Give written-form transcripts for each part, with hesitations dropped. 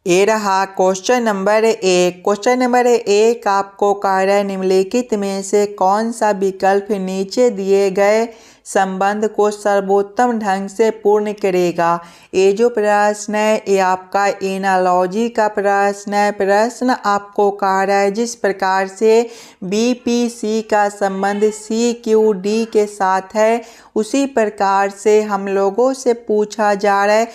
ये रहा question number 1। Question number 1 आपको कह रहा है निम्नलिखित में से कौन सा विकल्प नीचे दिए गए संबंध को सर्वोत्तम ढंग से पूर्ण करेगा। ये जो प्रश्न है ये आपका एनालॉजी का प्रश्न है। प्रश्न आपको कह रहा है जिस प्रकार से BPC का संबंध CQD के साथ है उसी प्रकार से हम लोगों से पूछा जा रहा है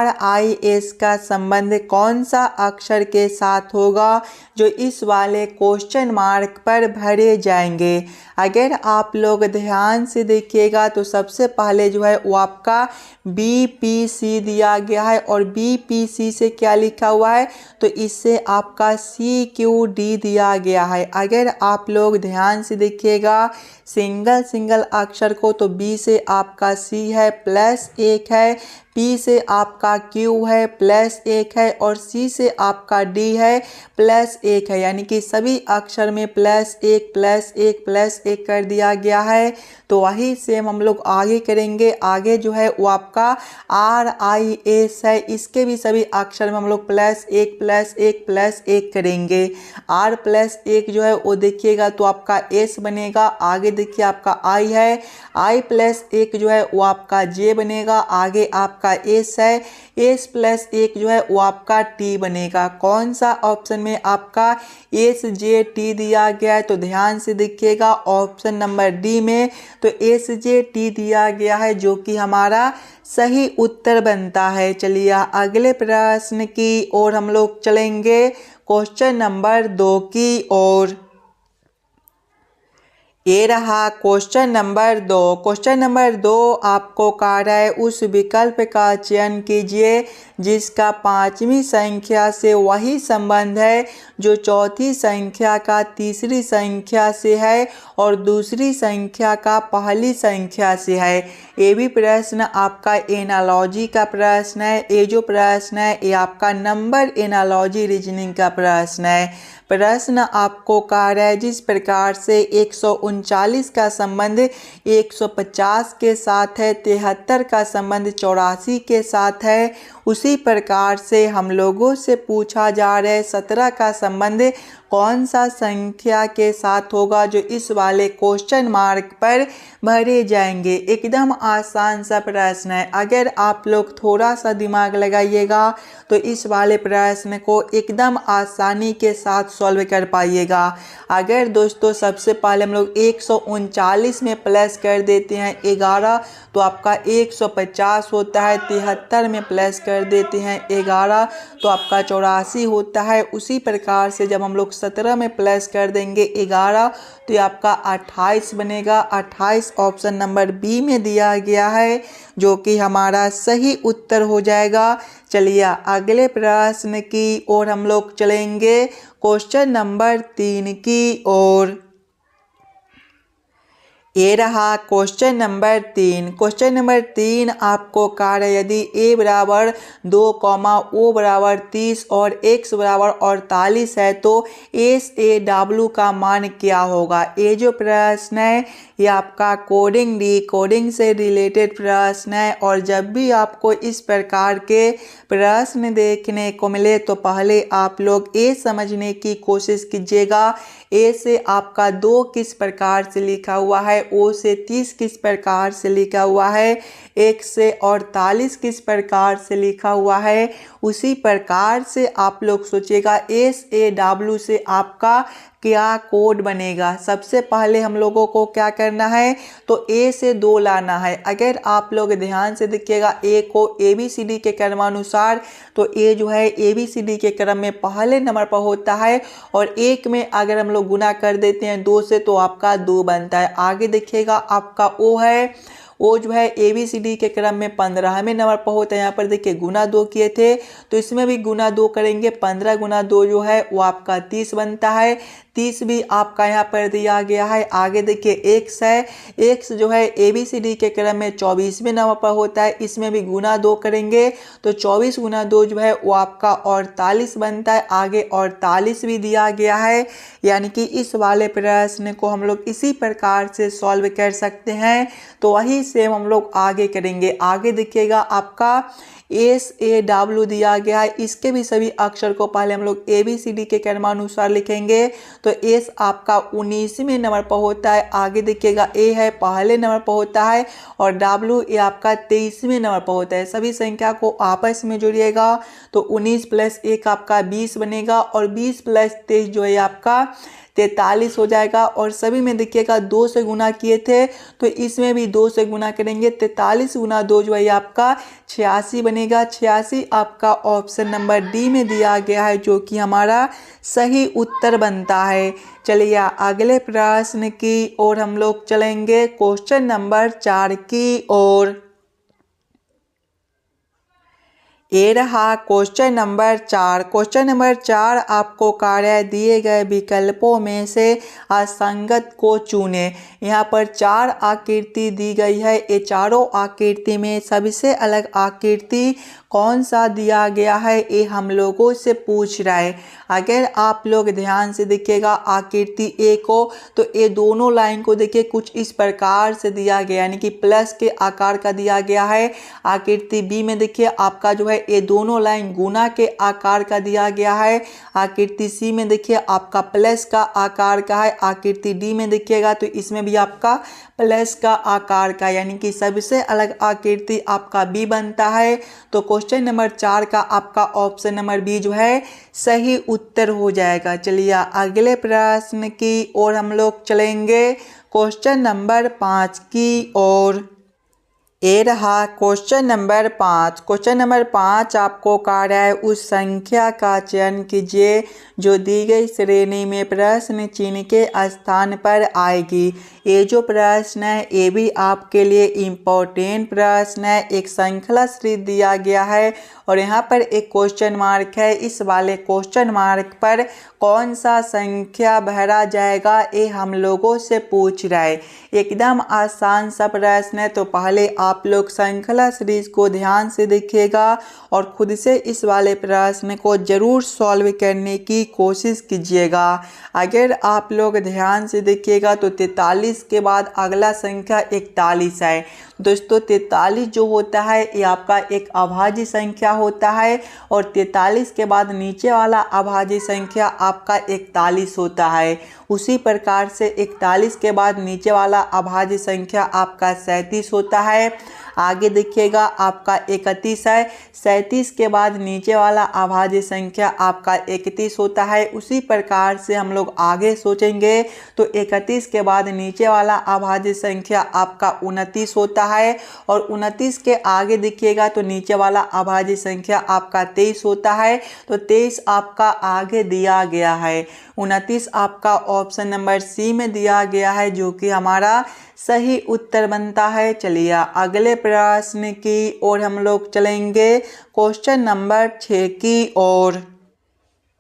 RIS का संबंध कौन सा अक्षर के साथ होगा जो इस वाले क्वेश्चन मार्क पर भरे जाएंगे। अगर आप लोग ध्यान से देखिएगा तो सबसे पहले जो है वो आपका BPC दिया गया है और BPC से क्या लिखा हुआ है तो इससे आपका CQD दिया गया है। अगर आप लोग ध्यान से देखिएगा सिंगल अक्षर को तो B से आपका C है +1 है, P से आपका Q है +1 है और C से आपका D है +1 है, यानी कि सभी अक्षर में +1 कर दिया गया है। तो वही सेम हम लोग आगे करेंगे। आगे जो है वो आपका RIS है, इसके भी सभी अक्षर में हम लोग +1 करेंगे। R+1 जो है वो देखिएगा तो आपका S बनेगा। आगे देखिए आपका I है, I+1 जो है वो आपका J बनेगा। आगे आपका S है, S+1 जो है वो आपका T बनेगा। कौन सा ऑप्शन में आपका SJT दिया गया है तो ध्यान से देखिएगा ऑप्शन नंबर D में तो SJT दिया गया है जो कि हमारा सही उत्तर बनता है। चलिए अगले प्रश्न की ओर हम लोग चलेंगे, क्वेश्चन नंबर 2 की ओर। ये रहा क्वेश्चन नंबर 2। क्वेश्चन नंबर 2 आपको कह रहा है उस विकल्प का चयन कीजिए जिसका 5वीं संख्या से वही संबंध है जो चौथी संख्या का तीसरी संख्या से है और दूसरी संख्या का पहली संख्या से है। ये भी प्रश्न आपका एनालॉजी का प्रश्न है। ये जो प्रश्न है ये आपका नंबर एनालॉजी रीजनिंग का प्रश्न है। प्रश्न आपको कह रहा है जिस प्रकार से 139 का संबंध 150 के साथ है, 73 का संबंध 84 के साथ है, उसी प्रकार से हम लोगों से पूछा जा रहा है 17 का संबंध कौन सा संख्या के साथ होगा जो इस वाले क्वेश्चन मार्क पर भरे जाएंगे। एकदम आसान सा प्रश्न है। अगर आप लोग थोड़ा सा दिमाग लगाइएगा तो इस वाले प्रश्न को एकदम आसानी के साथ सॉल्व कर पाइएगा। अगर दोस्तों सबसे पहले हम लोग 139 में प्लस कर देते हैं 11 तो आपका 150 होता है, 73 में प्लस कर देते हैं 11 तो आपका 84 होता है। उसी प्रकार से जब हम लोग 17 में प्लस कर देंगे 11 तो ये आपका 28 बनेगा। 28 ऑप्शन नंबर B में दिया गया है जो कि हमारा सही उत्तर हो जाएगा। चलिए अगले प्रश्न की ओर हम लोग चलेंगे, क्वेश्चन नंबर 3 की ओर। ये रहा क्वेश्चन नंबर 3। क्वेश्चन नंबर 3 आपको कह रहा है यदि A बराबर 2, O बराबर 30 और X बराबर 48 है तो SAW का मान क्या होगा। ये जो प्रश्न है ये आपका कोडिंग डिकोडिंग से रिलेटेड प्रश्न है और जब भी आपको इस प्रकार के प्रश्न देखने को मिले तो पहले आप लोग ये समझने की कोशिश कीजिएगा A से आपका 2 किस प्रकार से लिखा हुआ है, O से 30 किस प्रकार से लिखा हुआ है, X से 48 किस प्रकार से लिखा हुआ है। उसी प्रकार से आप लोग सोचिएगा SAW से आपका क्या कोड बनेगा। सबसे पहले हम लोगों को क्या करना है तो A से 2 लाना है। अगर आप लोग ध्यान से देखिएगा A को ABCD के क्रमानुसार तो A जो है ABCD के क्रम में पहले नंबर पर होता है और 1 में अगर हम लोग गुना कर देते हैं 2 से तो आपका 2 बनता है। आगे देखिएगा आपका O है, वो जो है ABCD के क्रम में 15वें नंबर पर होता है। यहाँ पर देखिए गुना 2 किए थे तो इसमें भी गुना 2 करेंगे, 15 गुना 2 जो है वो आपका 30 बनता है। 30 भी आपका यहाँ पर दिया गया है। आगे देखिए X है, X जो है ABCD के क्रम में 24वें नंबर पर होता है, इसमें भी गुना 2 करेंगे तो 24 गुना 2 जो है वो आपका 48 बनता है। आगे 48 भी दिया गया है, यानी कि इस वाले प्रश्न को हम लोग इसी प्रकार से सॉल्व कर सकते हैं। तो वही सेम हम लोग आगे करेंगे। आगे देखिएगा आपका SAW दिया गया है, इसके भी सभी अक्षर को पहले हम लोग ABCD के क्रमानुसार लिखेंगे। तो S आपका 19वें नंबर पर होता है, आगे देखिएगा A है पहले नंबर पर होता है और W ये आपका 23वें नंबर पर होता है। सभी संख्या को आपस में जोड़िएगा तो 19 + 1 आपका 20 बनेगा और 20 + 23 जो है आपका 43 हो जाएगा। और सभी में देखिएगा 2 से गुना किए थे तो इसमें भी 2 से गुना करेंगे, 43 × 2 जो है आपका 86 बनेगा। 86 आपका ऑप्शन नंबर डी में दिया गया है जो कि हमारा सही उत्तर बनता है। चलिए अगले प्रश्न की ओर हम लोग चलेंगे, क्वेश्चन नंबर 4 की ओर। ये रहा क्वेश्चन नंबर 4। क्वेश्चन नंबर 4 आपको कार्य दिए गए विकल्पों में से असंगत को चुने। यहाँ पर 4 आकृति दी गई है, ये चारों आकृति में सबसे अलग आकृति कौन सा दिया गया है ये हम लोगों से पूछ रहा है। अगर आप लोग ध्यान से देखिएगा आकृति ए को तो ये दोनों लाइन को देखिए कुछ इस प्रकार से दिया गया यानी कि प्लस के आकार का दिया गया है। आकृति बी में देखिए आपका जो है ये दोनों लाइन गुना के आकार का दिया गया है। आकृति सी में देखिए आपका प्लस का आकार का है। आकृति डी में देखिएगा तो इसमें भी आपका प्लस का आकार का यानी कि सबसे अलग आकृति आपका बी बनता है। तो क्वेश्चन नंबर 4 का आपका ऑप्शन नंबर बी जो है सही उत्तर हो जाएगा। चलिए अगले प्रश्न की ओर हम लोग चलेंगे, क्वेश्चन नंबर 5 की ओर। ये रहा क्वेश्चन नंबर 5। क्वेश्चन नंबर 5 आपको कार्य है उस संख्या का चयन कीजिए जो दी गई श्रेणी में प्रश्न चिन्ह के स्थान पर आएगी। ये जो प्रश्न है ये भी आपके लिए इम्पोर्टेंट प्रश्न है। एक श्रृंखला श्री दिया गया है और यहाँ पर एक क्वेश्चन मार्क है। इस वाले क्वेश्चन मार्क पर कौन सा संख्या भरा जाएगा ये हम लोगों से पूछ रहा है। एकदम आसान सा प्रश्न है, तो पहले आप लोग श्रृंखला सीरीज को ध्यान से देखिएगा और खुद से इस वाले प्रश्न को जरूर सॉल्व करने की कोशिश कीजिएगा। अगर आप लोग ध्यान से देखिएगा तो 43 के बाद अगला संख्या 41 है। दोस्तों 43 जो होता है ये आपका एक अभाज्य संख्या होता है और 43 के बाद नीचे वाला अभाज्य संख्या आपका 41 होता है। उसी प्रकार से 41 के बाद नीचे वाला अभाज्य संख्या आपका 37 होता है। आगे देखिएगा आपका 31 है। 37 के बाद नीचे वाला अभाज्य संख्या आपका 31 होता है। उसी प्रकार से हम लोग आगे सोचेंगे तो 31 के बाद नीचे वाला अभाज्य संख्या आपका 29 होता है और 29 के आगे देखिएगा तो नीचे वाला अभाज्य संख्या आपका 23 होता है। तो 23 आपका आगे दिया गया है। 29 आपका ऑप्शन नंबर सी में दिया गया है जो कि हमारा सही उत्तर बनता है। चलिए अगले प्रश्न की ओर हम लोग चलेंगे, क्वेश्चन नंबर 6 की ओर।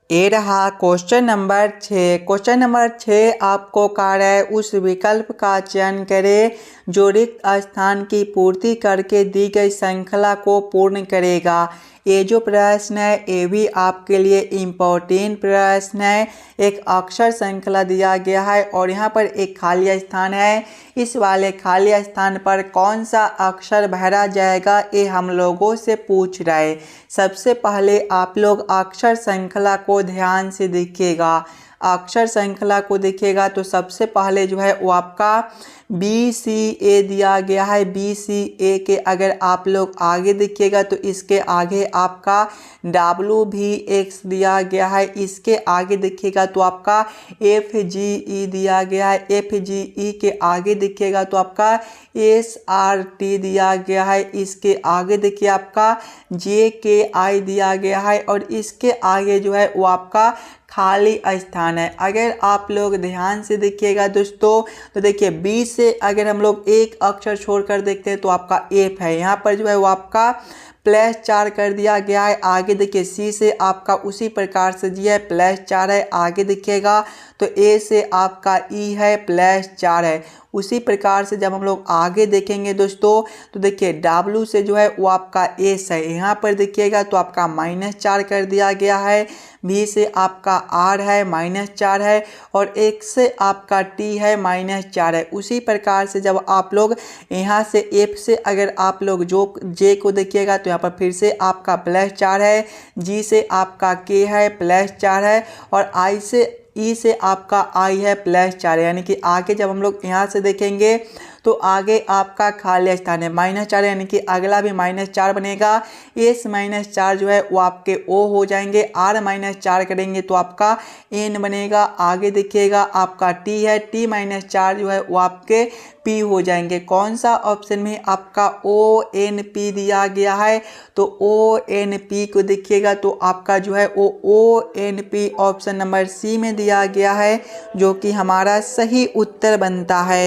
ये रहा क्वेश्चन नंबर 6। क्वेश्चन नंबर 6 आपको कार्य है उस विकल्प का चयन करें जो रिक्त स्थान की पूर्ति करके दी गई श्रृंखला को पूर्ण करेगा। ये जो प्रश्न है ये भी आपके लिए इम्पोर्टेंट प्रश्न है। एक अक्षर श्रृंखला दिया गया है और यहाँ पर एक खाली स्थान है। इस वाले खाली स्थान पर कौन सा अक्षर भरा जाएगा ये हम लोगों से पूछ रहा है। सबसे पहले आप लोग अक्षर श्रृंखला को ध्यान से देखिएगा। अक्षर श्रृंखला को देखिएगा तो सबसे पहले जो है वो आपका BCA दिया गया है। BCA के अगर आप लोग आगे देखिएगा तो इसके आगे आपका WVX दिया गया है। इसके आगे देखिएगा तो आपका FGE दिया गया है। FGE के आगे देखिएगा तो आपका SRT दिया गया है। इसके आगे देखिए आपका JKI दिया गया है और इसके आगे जो है वो आपका खाली स्थान है। अगर आप लोग ध्यान से देखिएगा दोस्तों तो देखिए बी से अगर हम लोग एक अक्षर छोड़कर देखते हैं तो आपका एफ है। यहाँ पर जो है वो आपका +4 कर दिया गया है। आगे देखिए सी से आपका उसी प्रकार से जी है +4 है। आगे देखिएगा तो ए से आपका ई है +4 है। उसी प्रकार से जब हम लोग आगे देखेंगे दोस्तों तो देखिए डब्ल्यू से जो है वो आपका एस है। यहाँ पर देखिएगा तो आपका -4 कर दिया गया है। भी से आपका आर है -4 है और एक से आपका टी है -4 है। उसी प्रकार से जब आप लोग यहाँ से एफ से अगर आप लोग जो जे को देखिएगा तो यहाँ यहाँ पर फिर से आपका +4 है, जी से आपका K है +4 है और I से E से आपका I है +4, यानी कि आगे जब हम लोग यहाँ से देखेंगे तो आगे आपका खाली स्थान है -4, यानी कि अगला भी -4 बनेगा। S -4 जो है वो आपके O हो जाएंगे, R -4 करेंगे तो आपका N बनेगा। आगे देखिएगा आपका T है, T -4 जो है वो आपके P हो जाएंगे। कौन सा ऑप्शन में आपका ONP दिया गया है, तो ONP को देखिएगा तो आपका जो है वो ONP ऑप्शन नंबर C में दिया गया है, जो कि हमारा सही उत्तर बनता है।